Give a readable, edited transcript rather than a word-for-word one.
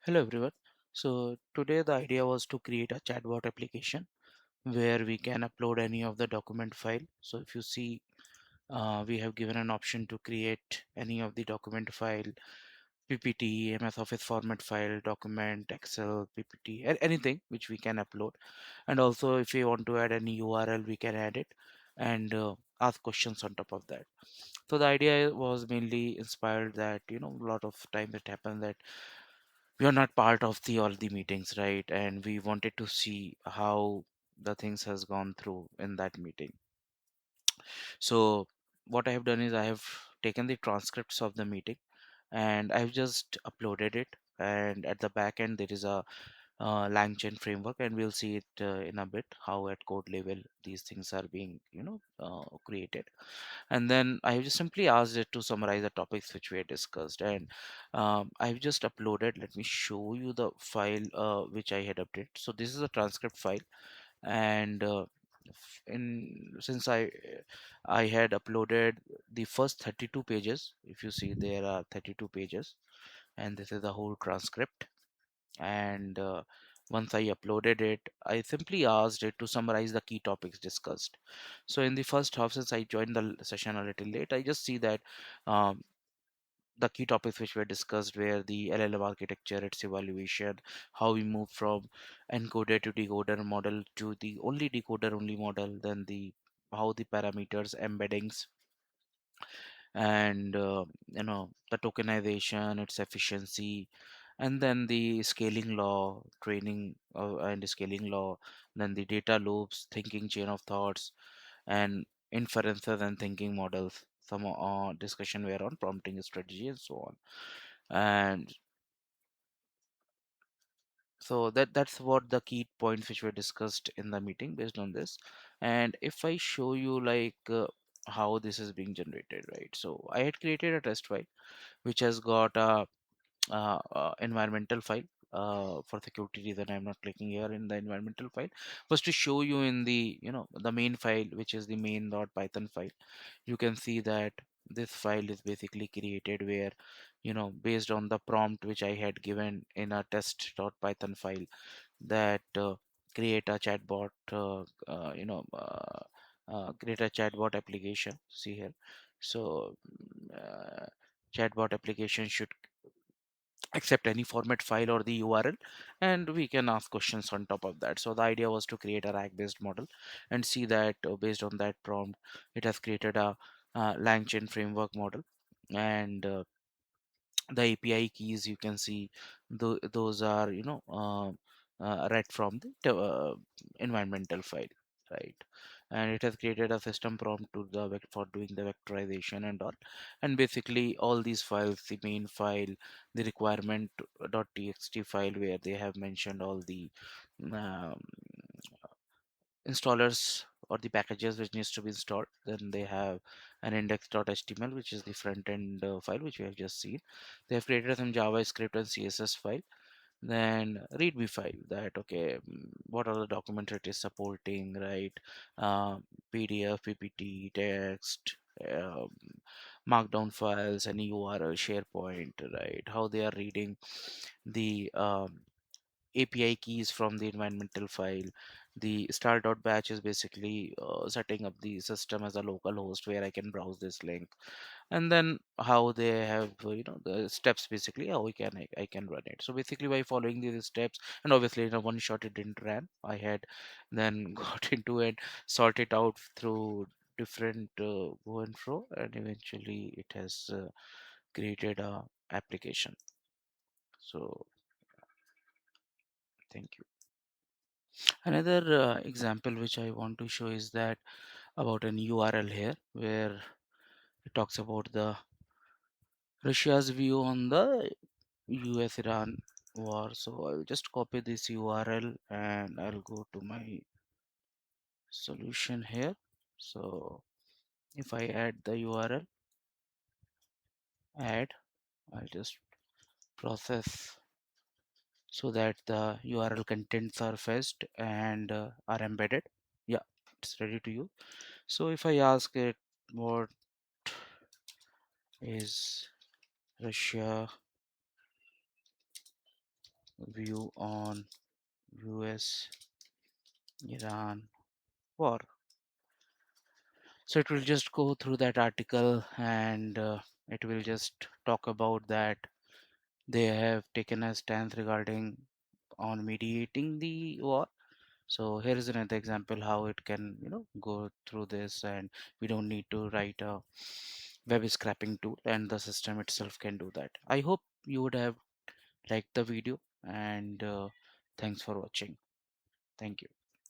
Hello everyone. So today the idea was to create a chatbot application where we can upload any of the document file. So if you see, we have given an option to create any of the document file, PPT, MS Office format file, document, Excel, PPT, anything which we can upload. And also if we want to add any URL, we can add it and ask questions on top of that. So the idea was mainly inspired that a lot of times it happens that we are not part of the all the meetings, right? And we wanted to see how the things has gone through in that meeting. So what I have done is I have taken the transcripts of the meeting and I've just uploaded it, and at the back end there is a LangChain framework, and we'll see it in a bit how at code level these things are being created. And then I have just simply asked it to summarize the topics which we had discussed, and I've just uploaded. Let me show you the file which I had updated. So this is a transcript file, and in since I had uploaded the first 32 pages. If you see, there are 32 pages, and this is the whole transcript. And once I uploaded it, I simply asked it to summarize the key topics discussed. So in the first half, since I joined the session a little late, I just see that um, the key topics which were discussed were the LLM architecture, its evaluation, how we move from encoder to decoder model to the only decoder only model, then the how the parameters, embeddings, and the tokenization, its efficiency, and then the scaling law training and scaling law, then the data loops, thinking chain of thoughts, and inferences and thinking models. Some discussion were on prompting strategy and so on. And so that's what the key points which were discussed in the meeting based on this. And if I show you like how this is being generated, right? So I had created a test file which has got a environmental file. For security reason, I'm not clicking here in the environmental file. First, to show you in the the main file, which is the main.python file, you can see that this file is basically created where based on the prompt which I had given in a test.python file, that create a chatbot create a chatbot application. See here. So chatbot application should accept any format file or the URL, and we can ask questions on top of that. So the idea was to create a RAG based model and see that based on that prompt, it has created a LangChain framework model. And the API keys, you can see those are read from the environmental file, right? And it has created a system prompt to the for doing the vectorization and all. And basically all these files, the main file, the requirement.txt file where they have mentioned all the um, installers or the packages which needs to be installed. Then they have an index.html, which is the front end file which we have just seen. They have created some JavaScript and CSS file. Then readme file, that okay, what are the document it is supporting, right? uh, PDF, PPT, text, markdown files, any URL, SharePoint, right? How they are reading the API keys from the environmental file. The start.batch is basically setting up the system as a local host where I can browse this link. And then how they have the steps, basically how I can run it. So basically by following these steps, and obviously in a one shot it didn't run. I had then got into it, sort it out through different go and fro, and eventually it has created a application. So thank you. Another example which I want to show is that about an URL here where it talks about the Russia's view on the US Iran war. So I'll just copy this URL and I'll go to my solution here. So if I add the URL, add, I'll just process so that the URL contents are fetched and are embedded. Yeah, it's ready to use. So if I ask it what is Russia view on US Iran war. So it will just go through that article, and it will just talk about that they have taken a stance regarding on mediating the war. So here is another example how it can, go through this, and we don't need to write a web scraping tool, and the system itself can do that. I hope you would have liked the video, and thanks for watching. Thank you.